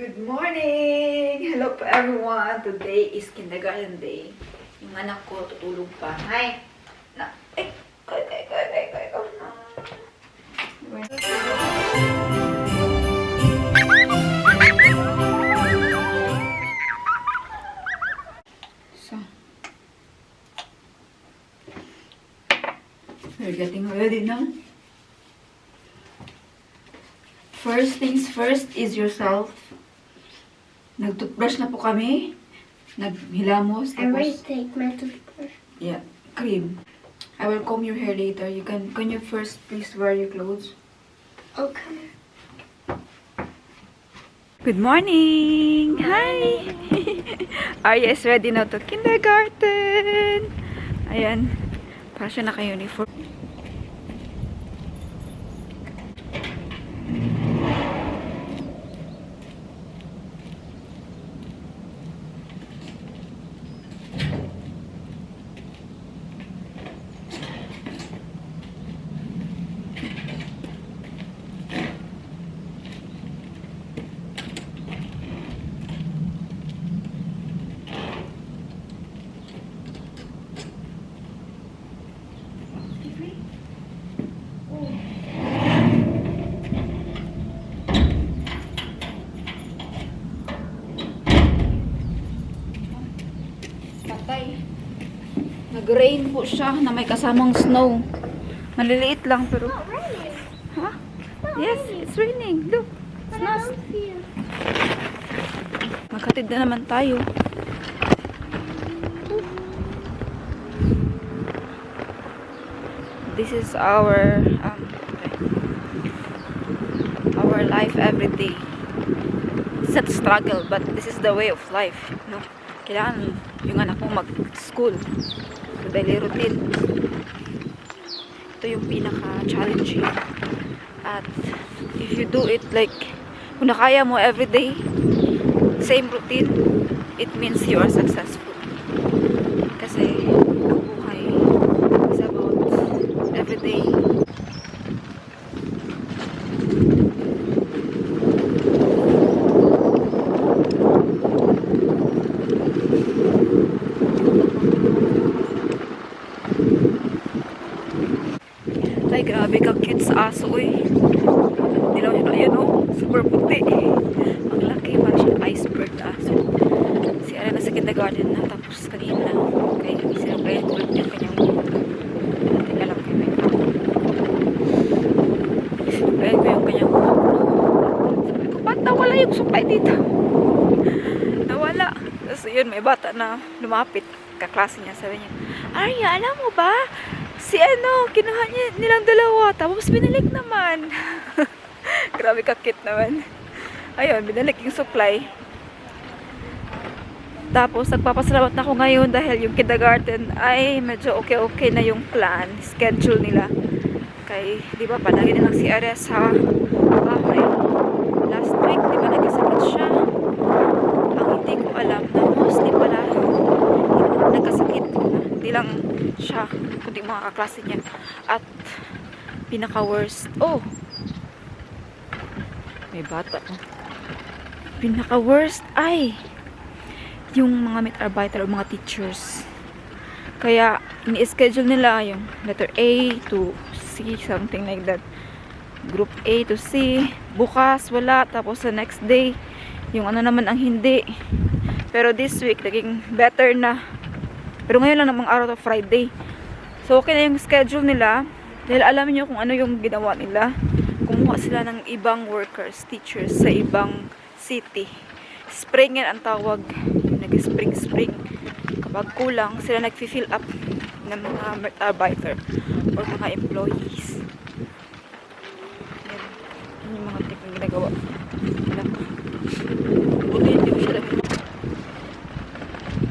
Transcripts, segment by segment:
Good morning! Hello po everyone! Today is kindergarten day. Yung anak ko tutulog pa. Hi! Na, ay! Ko. So, we're getting ready now. First things first is yourself. Nag-toothbrush na po kami. Naghilamos. I already take my toothbrush. Yeah, cream. I will comb your hair later. Can you first please wear your clothes? Okay. Good morning! Hi! Arya is ready now to kindergarten. Ayan. Para siya naka-uniform. Patay. Nag-rain po siya na may kasamang snow. Maliliit lang pero... Huh? Yes, it's raining. Look. It's not. Maghatid na naman tayo. This is our life every day. It's not struggle, but this is the way of life. No? Kailangan yung anak mo mag-school. So, daily routine. Ito yung pinaka-challenging. At if you do it like, kung nakaya mo everyday, same routine, it means you are successful. Kasi, ang buhay is about everyday. Ay, grabe ka cute sa aso, eh. Dilaw yun, ayun, oh. Super puti. Ang laki, parang siya iceberg na aso. Si Ara na sa kindergarten na, tapos kanina, kaya sila kaya tulad niya kanyang teka lang kayo, wait lang. Kaya ko yung kanyang sabi ko, ba't nawala yung supply dito? Nawala. Tapos yun, may bata na lumapit, kaklase niya, sabi niya, Arya, alam mo ba? Si kinuha nilang dalawa, tapos binalik naman. Grabe kakit naman. Ayun, binalik yung supply. Tapos, nagpapasalamat na ako ngayon dahil yung kindergarten ay medyo okay na yung plan, schedule nila. Kay, di ba, palagi nilang si Arya sa bahay. Last week, di ba, nagkasakit siya. Ang hindi ko alam na mostly pala nagkasakit. Hindi lang siya, kundi mga kaklase niya. At pinaka-worst, may bata. Pinaka-worst ay yung mga meet-arbiter o mga teachers. Kaya, ini-schedule nila yung letter A to C, something like that. Group A to C. Bukas, wala. Tapos, the next day, yung naman ang hindi. Pero this week, naging better na. Pero ngayon lang namang araw to Friday. So, okay na yung schedule nila. Dahil alam niyo kung ano yung ginawa nila. Kumuha sila ng ibang workers, teachers sa ibang city. Spring yan ang tawag. Nag-spring. Kapag kulang, sila nag-fill up ng mga arbiter or mga employees. Yan yung mga tip na ginagawa. Wala pa. Buti hindi mo siya lang.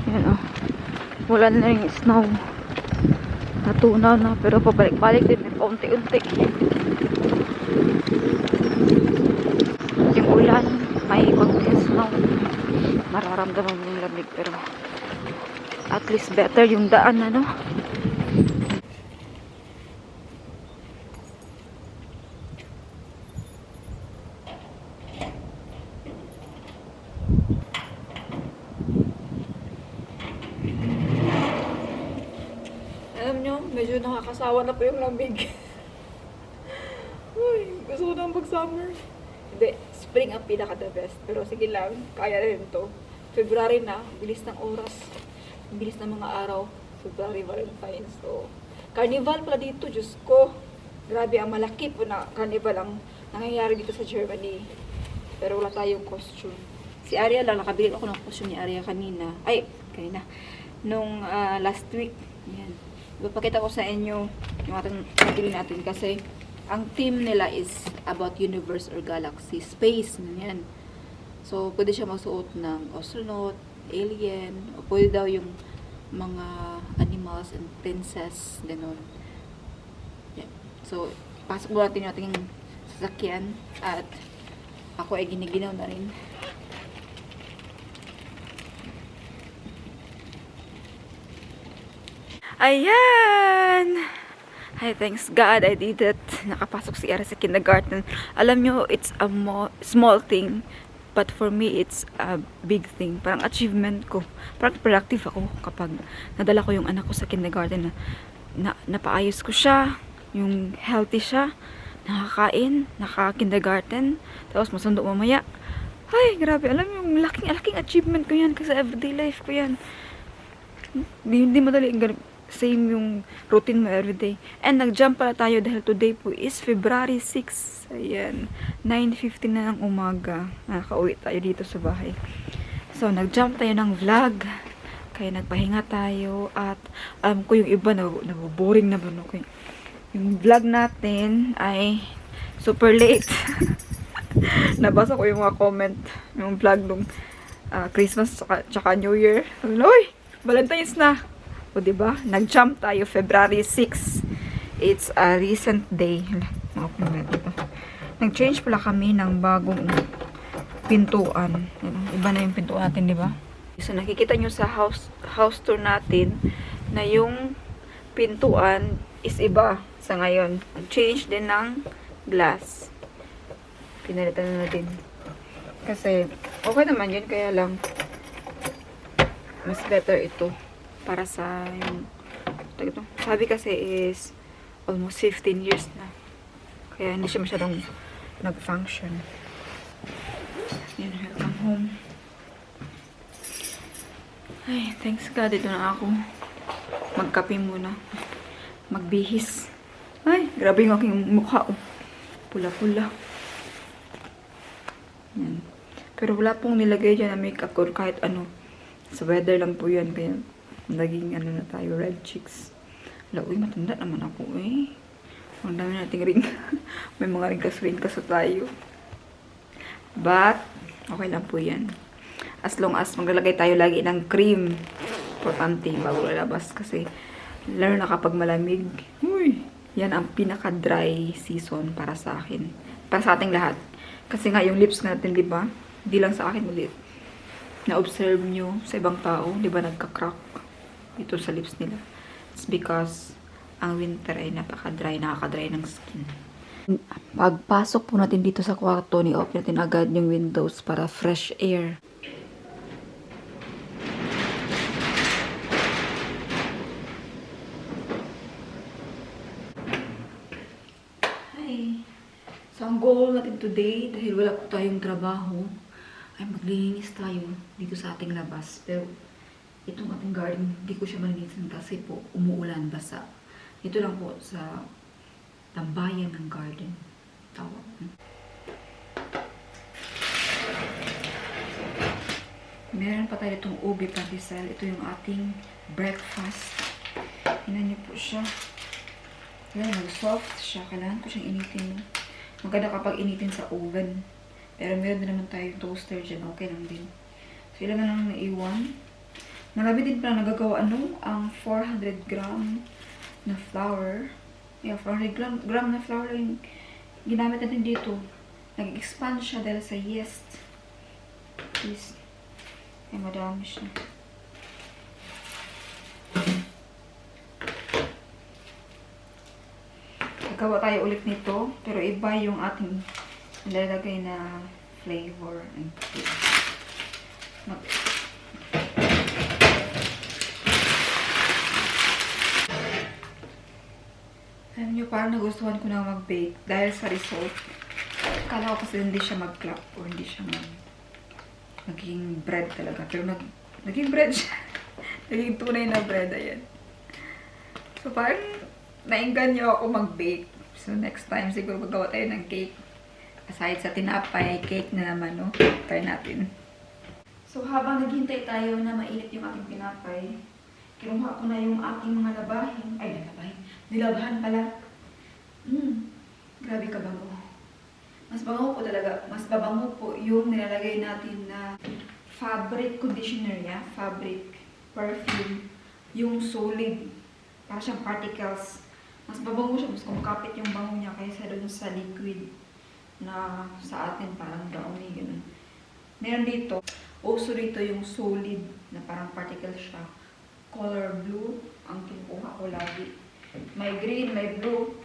Yan wala na yung snow. Natunaw na, pero pabalik-balik din, paunti-unti. Yung ulan, may konti snow. Mararamdaman mo yung lamig, pero at least better yung daan, nyo, medyo nakakasawa na po yung lamig. Uy, gusto ko nang mag-summer. Hindi, spring ang pinaka-the best. Pero sige lang, kaya rin to. February na, bilis ng oras. Bilis ng mga araw. February, Valentine's. So, carnival pala dito, Diyos ko. Grabe, ang malaki po na carnival ang nangyayari dito sa Germany. Pero wala tayong costume. Si Arya lang, nakabili ako ng costume ni Arya kanina. Ay, kanina. Nung last week. Yan. Ipapakita ko sa inyo yung ating nabili natin kasi ang theme nila is about universe or galaxy. Space. Yan. So, pwede siya magsuot ng astronaut, alien, o pwede daw yung mga animals and princess, gano'n. Yan. So, pasok mo natin yung ating sasakyan at ako ay giniginaw na rin. Ayan! Ay, thanks God I did it. Nakapasok si Ara sa kindergarten. Alam nyo, it's a small thing. But for me, it's a big thing. Parang achievement ko. Parang productive ako kapag nadala ko yung anak ko sa kindergarten na napaayos ko siya. Yung healthy siya. Nakakain. Naka-kindergarten. Tapos masundo mamaya. Ay, grabe. Alam mo, yung laking achievement ko yan. Kasi everyday life ko yan. Hindi madali. Same yung routine mo everyday. And nag-jump pala tayo dahil today po is February 6. Ayan. 9:50 na ng umaga. Nakauwi tayo dito sa bahay. So, nag-jump tayo ng vlog. Kaya nagpahinga tayo. At alam ko yung iba naboboring na ba. No? Yung vlog natin ay super late. Nabasa ko yung mga comment. Yung vlog nung Christmas tsaka New Year. Uy! Valentine's na! O, diba? Nag-jump tayo February 6. It's a recent day. Nag-change pala kami ng bagong pintuan. Iba na yung pintuan natin, diba? So, nakikita nyo sa house tour natin na yung pintuan is iba sa ngayon. Nag-change din ng glass. Pinalitan na natin. Kasi, okay naman yun. Kaya lang, mas better ito. Para sa yung sabi kasi is almost 15 years na. Kaya hindi siya masyadong nag-function. Yan, welcome home. Ay, thanks God. Dito na ako. Magkape muna. Magbihis. Ay, grabe yung aking mukha. Oh. Pula-pula. Yan. Pero wala pong nilagay dyan na makeup or kahit ano. Sa weather lang po yan. Kaya naging ano na tayo, red cheeks. Uy, matanda naman ako eh. Ang dami nating ring. May mga ringkas-ringkas na tayo. But, okay lang po yan. As long as maglalagay tayo lagi ng cream. Importante bago lalabas. Kasi, lalo na kapag malamig. Uy, yan ang pinaka-dry season para sa akin. Para sa ating lahat. Kasi nga, yung lips natin, di ba? Hindi lang sa akin ulit. Na-observe nyo sa ibang tao, di ba nagka-crack dito sa lips nila. It's because ang winter ay napaka-dry, nakaka-dry ng skin. Pagpasok po natin dito sa kwarto, ni-open natin agad yung windows para fresh air. Hi! So, ang goal natin today, dahil wala po tayong trabaho, ay maglilinis tayo dito sa ating labas. Pero, itong ating garden, hindi ko siya malinisan kasi po umuulan, basa. Ito lang po sa tambayan ng garden. Tawag. Meron pa tayo itong ubi pandesal. Ito yung ating breakfast. Tingnan niyo po siya. Ayan, mag-soft siya. Kailangan ko siyang initin. Maganda kapag initin sa oven. Pero meron din naman tayong toaster dyan. Okay lang din. So, ilan na lang naiwan. Nagabi din pala nagagawa ang 400 gram na flour. Yeah, 400 gram na flour yung ginamit natin dito. Nag-expand siya dahil sa yeast. Yeast. Ay, madami siya. Nagawa tayo ulit nito. Pero iba yung ating nilalagay na flavor. parang nagustuhan ko na mag-bake dahil sa result. Akala ko kasi hindi siya mag-clap or hindi siya maging bread talaga. Pero naging bread siya. Naging tunay na bread, ayan. So, parang nainganyo ako mag-bake. So, next time siguro magawa tayo ng cake. Aside sa tinapay, cake na naman, no? Try natin. So, habang naghintay tayo na mainit yung ating tinapay, kinuha ko na yung ating mga labahin. Ay, labahin. Nilabahan pala. Grabe ka bango. Mas bango po talaga. Mas babango po yung nilalagay natin na fabric conditioner niya. Fabric perfume. Yung solid. Para siyang particles. Mas babango siya. Mas kumakapit yung bango niya kaysa doon sa liquid na sa atin parang brownie. Ganun. Meron dito. Also dito yung solid na parang particle siya. Color blue ang kinukuha ko lagi. May green, may blue.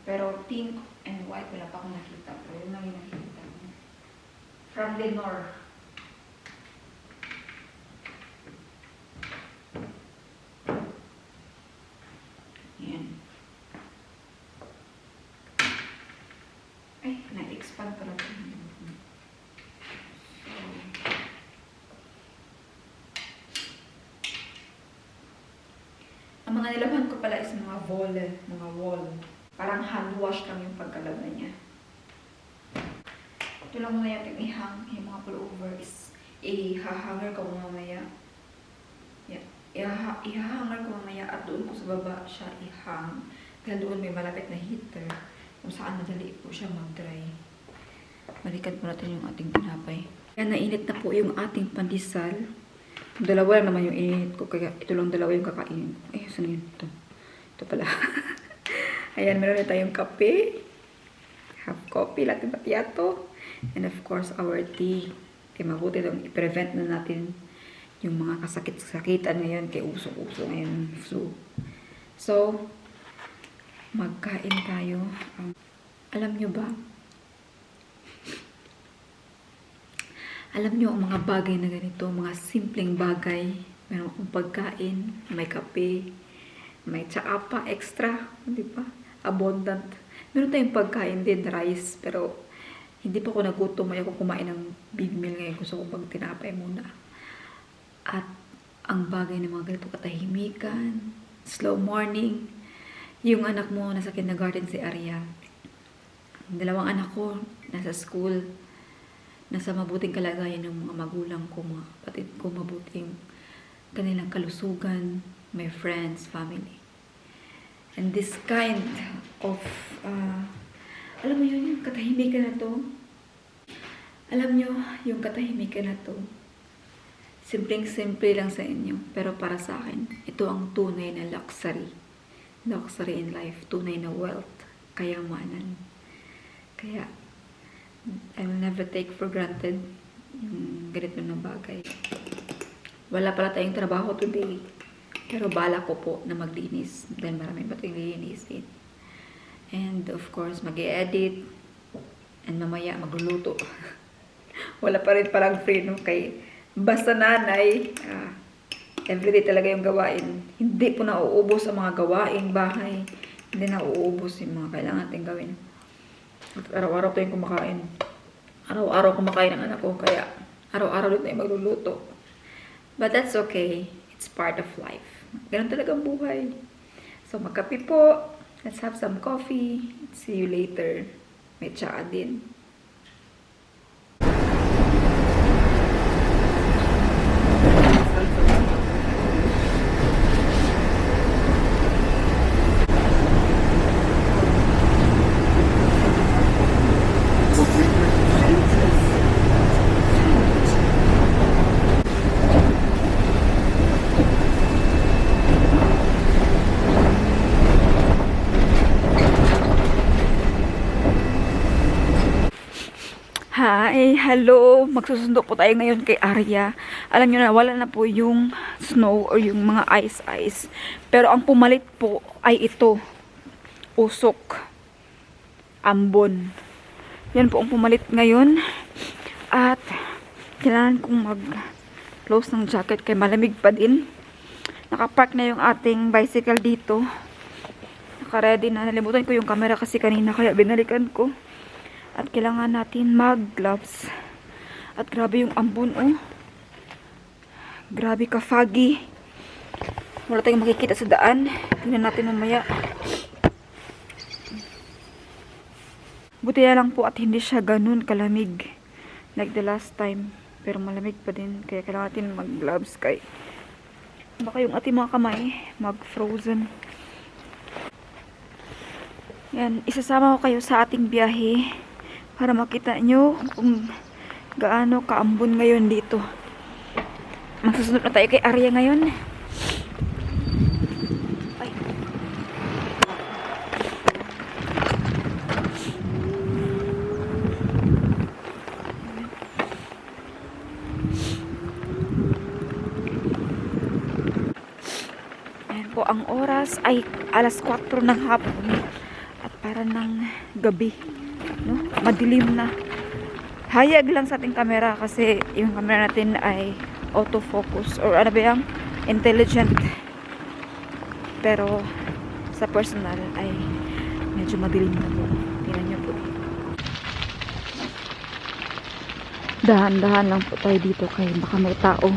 Pero pink and white wala pa akong nakita. Pero yun lang yung nakikita ko. From Lenore. Yan. Ay, na-expand pala ito. Ang mga nilaban ko pala is mga wall. Parang hand wash lang yung pagkalaban niya. Ito lang muna yung ihang, yung mga pullover is ihahanger ko mamaya. Yeah. Ihahanger ko mamaya at doon ko sa baba siya ihang. Dahil doon may malapit na heater kung saan madali po siya mag-dry. Balikan po natin yung ating tinapay. Kaya nainit na po yung ating pandesal. Dalawa lang naman yung init ko, kaya ito lang dalawa yung kakainin ko. Ay, saan yun? Ito pala. Ayan, meron na tayong kape. Half coffee, latte macchiato. And of course, our tea. Kaya mabuti lang, i-prevent na natin yung mga kasakit-sakitan ngayon, kay uso-uso ngayon, flu. So, magkain tayo. Alam nyo ba? Alam nyo, ang mga bagay na ganito, mga simpleng bagay, meron akong pagkain, may kape, may tsaa pa, extra, di ba? Abundant. Meron tayong pagkain din, rice, pero hindi pa ako nagutom, ay ako kumain ng big meal ngayon, gusto ko magtinapay muna. At ang bagay ng mga ganito, katahimikan, slow morning, yung anak mo nasa kindergarten si Arya, ang dalawang anak ko nasa school, nasa mabuting kalagayan ng mga magulang ko, mga kapatid ko, mabuting kanilang kalusugan, my friends, family. And this kind of, alam mo yun, yung katahimikan na to. Alam nyo, yung katahimikan na to, simpleng-simple lang sa inyo, pero para sa akin, ito ang tunay na luxury. Luxury in life, tunay na wealth, kayamanan. Kaya, I will never take for granted yung ganito na bagay. Wala pala tayong trabaho today. Pero bala ko po na maglinis. Dahil marami pa tayong lilinisin. And of course, mag-e-edit. And mamaya magluluto. Wala pa rin parang free, no? Kay basta nanay, everyday talaga yung gawain. Hindi po nauubos ang mga gawain, bahay. Hindi nauubos yung mga kailangan natin gawin. Araw-araw tayong kumakain. Araw-araw kumakain ng anak ko. Kaya araw-araw din tayo magluluto. But that's okay. It's part of life. Ganun talaga ang buhay. So magkape po. Let's have some coffee. See you later. May tsaa din. Hi, hello. Magsusundo po tayo ngayon kay Arya. Alam niyo na, wala na po yung snow or yung mga ice. Pero ang pumalit po ay ito. Usok. Ambon. Yan po ang pumalit ngayon. At kailangan kong mag-close ng jacket kay malamig pa din. Nakapark na yung ating bicycle dito. naka-ready na. Nalimutan ko yung camera kasi kanina kaya binalikan ko. At kailangan natin mag-gloves. At grabe yung ambon, oh. Grabe ka, foggy. Wala tayong makikita sa daan. Tingnan natin mamaya. Buti na lang po at hindi siya ganun kalamig. Like the last time. Pero malamig pa din. Kaya kailangan natin mag-gloves kay baka yung ating mga kamay mag-frozen. Yan. Isasama ko kayo sa ating biyahe para makita nyo kung gaano kaambon ngayon dito. Magsusunod na tayo kay Arya ngayon. Ay. Ayan po, ang oras ay alas 4 ng hapon at para ng gabi, no? Madilim na. Hayag lang sa ating camera kasi yung camera natin ay autofocus or ano ba yung intelligent. Pero sa personal ay medyo madilim na po. Tingnan nyo po. Dahan-dahan lang po tayo dito kay baka may tao.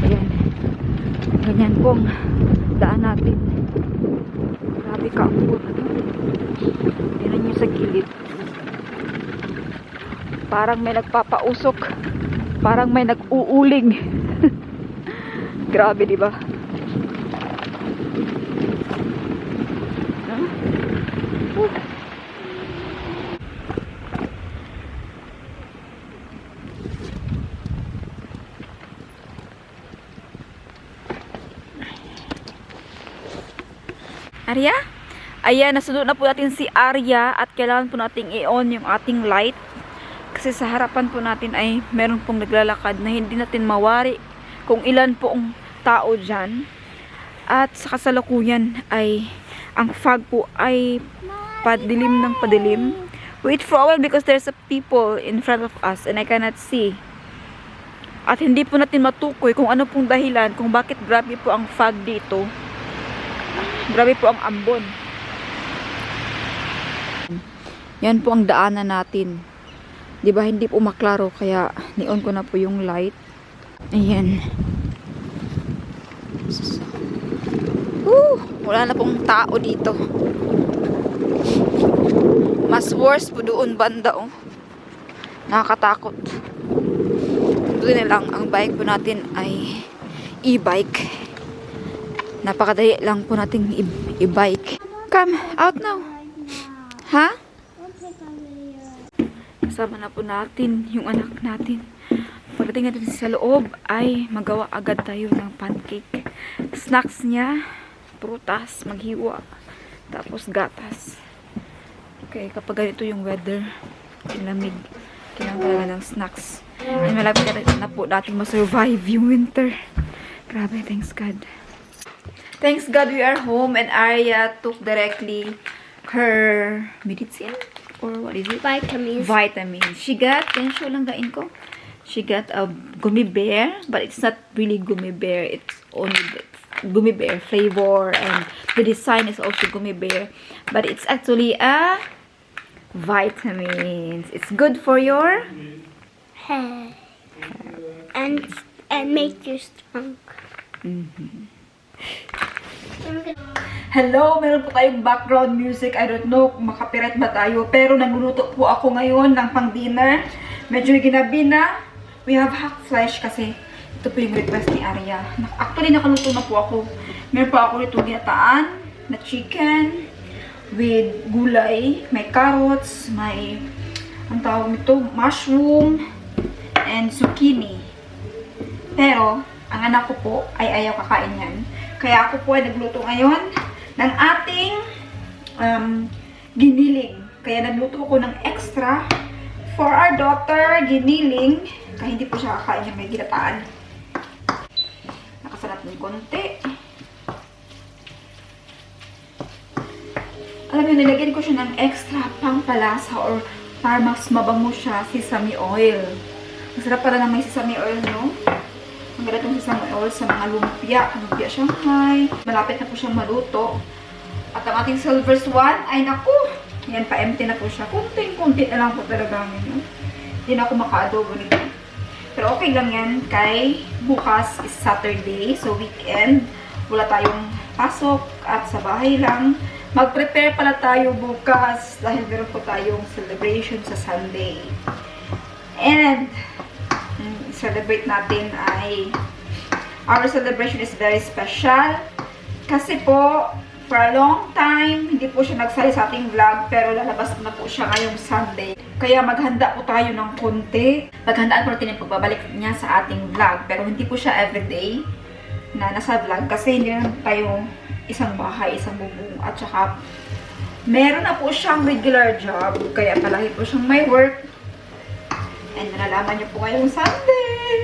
Ayan. Ganyan pong daan natin. Grabe ka po. Tingnan nyo sa gilid. Parang may nagpapausok. Parang may nag-uuling. Grabe, di ba? Arya? Ayan, nasunod na po natin si Arya at kailangan po nating i-on yung ating light. Kasi sa harapan po natin ay meron pong naglalakad na hindi natin mawari kung ilan po ang tao dyan. At sa kasalukuyan ay ang fog po ay padilim ng padilim. Wait for a while because there's a people in front of us and I cannot see. At hindi po natin matukoy kung ano pong dahilan kung bakit grabe po ang fog dito. Grabe po ang ambon. Yan po ang daanan natin. Diba hindi po maklaro kaya ni-on ko na po yung light. Ayan. Wala na pong tao dito. Mas worse po doon banda, oh. Nakakatakot. Buti na lang ang bike po natin ay e-bike. Napakadali lang po nating e-bike. Come out now. Ha? Kasama na po natin yung anak natin. Pagdating natin sa loob ay magawa agad tayo ng pancake. Snacks niya, prutas, maghiwa, tapos gatas. Okay, kapag ganito yung weather, lamig, kailangan talaga ng snacks. And malapit na po natin masurvive yung winter. Grabe, thanks God. Thanks God we are home and Arya took directly her medicine. Or what is it? Vitamins. Vitamins. She got, can show lang gain ko. She got a gummy bear, but it's not really gummy bear. It's only gummy bear flavor and the design is also gummy bear. But it's actually a vitamins. It's good for your Hair. And make you strong. Hello, meron po tayong background music. I don't know kung makapirate ba tayo. Pero nagluluto po ako ngayon ng pang-dinner. Medyo ginabi na. We have hack flesh kasi ito po yung request ni Arya. Actually, nakaluto na po ako. Meron po ako rito ginataan na chicken with gulay. May carrots, may ang tawag nito, mushroom, and zucchini. Pero, ang anak ko po ay ayaw kakain yan. Kaya ako po ay nagluto ngayon ng ating giniling. Kaya nagluto ko ng extra for our daughter, giniling. Kaya hindi po siya kakain yung may ginataan. Nakasalat ng konti. Alam niyo, nilagyan ko siya ng extra pangpalasa or para mas mabango siya, sesame oil. Masarap pala na may sesame oil, no? Ang ganda itong sesame oil sa mga lumpia. Lumpia Shanghai. Malapit na po siyang maluto. At ang ating silver swan, ay naku, yan pa-empty na po siya. Kunting-kunti na lang po talaga ngayon. Hindi na ako maka-adobo nito. Pero okay lang yan, kay bukas is Saturday, so weekend. Wala tayong pasok at sa bahay lang. Mag-prepare pala tayo bukas dahil meron po tayong celebration sa Sunday. And, celebrate natin ay, our celebration is very special. Kasi po, for a long time, hindi po siya nagsali sa ating vlog, pero lalabas na po siya ngayong Sunday. Kaya maghanda po tayo ng konti. Maghandaan po natin yung pagbabalik niya sa ating vlog, pero hindi po siya everyday na nasa vlog kasi hindi na tayo isang bahay, isang bubong. At saka, meron na po siyang regular job, kaya palagi po siyang may work. And nalalaman niyo po ngayong Sunday.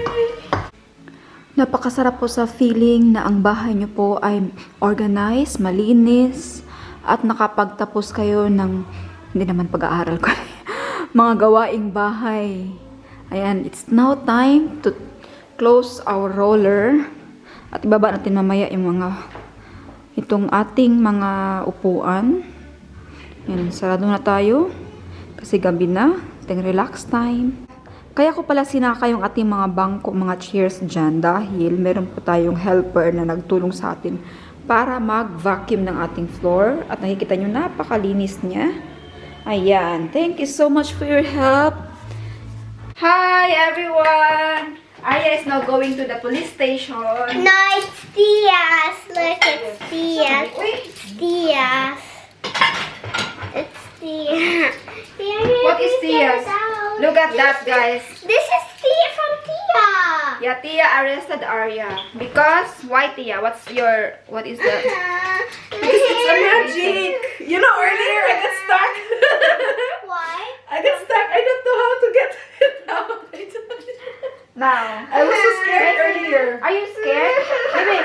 Napakasarap po sa feeling na ang bahay niyo po ay organized, malinis, at nakapagtapos kayo ng, hindi naman pag-aaral ko, mga gawaing bahay. Ayan, it's now time to close our roller. At ibaba natin mamaya yung itong ating mga upuan. Ayan, sarado na tayo. Kasi gabi na, ating relax time. Kaya ko pala sinaka yung ating mga bangko, mga chairs dyan dahil meron po tayong helper na nagtulong sa atin para mag-vacuum ng ating floor. At nakikita nyo, napakalinis niya. Ayan. Thank you so much for your help. Hi, everyone! Arya is now going to the police station. No, it's Tia's. Look, it's Tia's. Tia's. It's Tia. What is Tia's? Look at that, guys. This is Tia from Tia. Yeah, Tia arrested Arya. Because, why Tia? What is that? Because it's a magic. You know, earlier I got stuck. Why? I got stuck. I don't know how to get it out. Now. I was so scared earlier. Are you scared? Wait,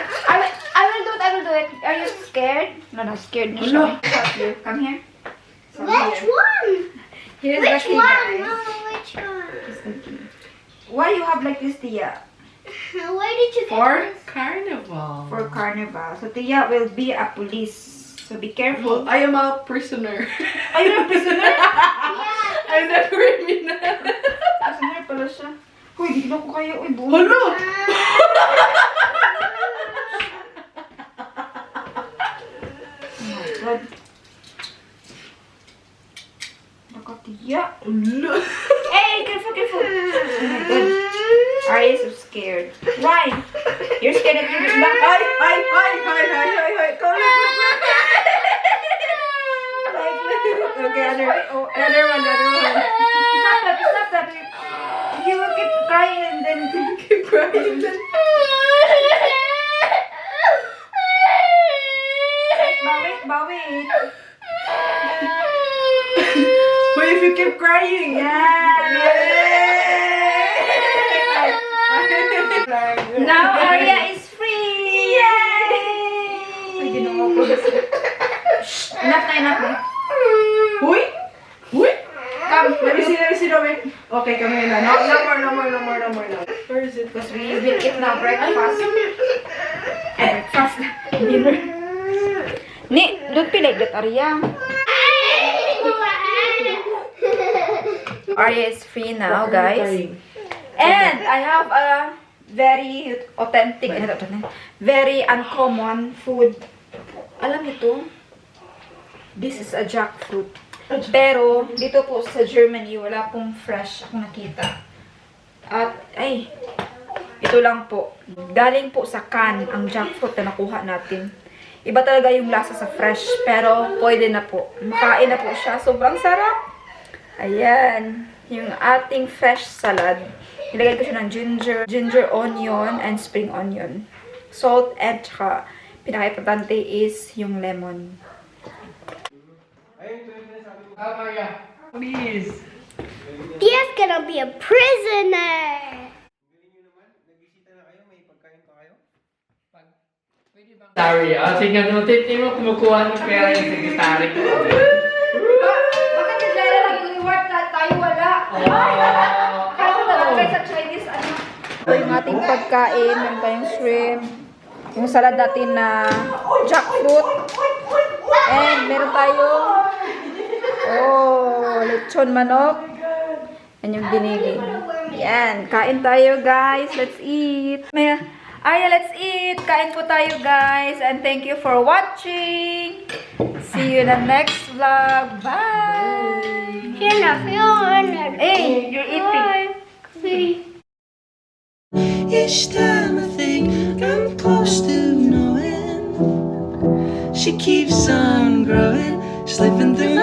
I will do it. Are you scared? No, scared na siya. Stop you. Come here. So, Which here. one? Here's Which the key, one? guys. No, which one? Here's the key. Why you have like this, Tia? Where did you get For this? carnival. For carnival. So, Tia will be a police. So, be careful. I am a prisoner. Are you a prisoner? Yeah. I'm the criminal. Prisoner pala siya. Uy, di ko kayo. Uy, buhay. Hello. Oh my God. Nakatiya. Hello. Hey, careful, careful. Oh my God. Arya is so scared. Why? You're scared that you're not. Hi. Come here. Okay, another one. Stop that. You will keep crying and then Keep crying. bawi. Wait, if you keep crying. Now Arya is free! Yay! Ay, ginawa ko. Shh! Enough na. Huy? Come, Let me see, wait. Okay, come here na. No more. Where is it? because we will eat now breakfast. Breakfast. Dinner. Ni, don't be like that, Arya. Arya is free now, guys. And I have a very authentic, very uncommon food. Alam nito? This is a jackfruit. Pero, dito po sa Germany, wala pong fresh akong nakita. At, ito lang po. Galing po sa can ang jackfruit na nakuha natin. Iba talaga yung lasa sa fresh, pero pwede na po. Makain na po siya. Sobrang sarap. Ayan. Yung ating fresh salad. Nilagay ko siya ng ginger onion, and spring onion. Salt, and saka, pinaka-importante is yung lemon. Please. Tia's gonna be a prisoner. Sorry, sige, notitin mo kumukuha ng pera yung secretary ko. Bakit naglara lang yung reward na tayo wala? Kaso nalagay sa Chinese, ano? Ito yung ating pagkain, meron tayong shrimp, yung salad natin na jackfruit, And meron tayong lechon manok. Yan yung binigay. Yan, kain tayo guys. Let's eat. Let's eat. Kain po tayo guys. And thank you for watching. See you in the next vlog. Bye. Hey, you're eating. Each time I think I'm close to knowing, she keeps on growing, slipping through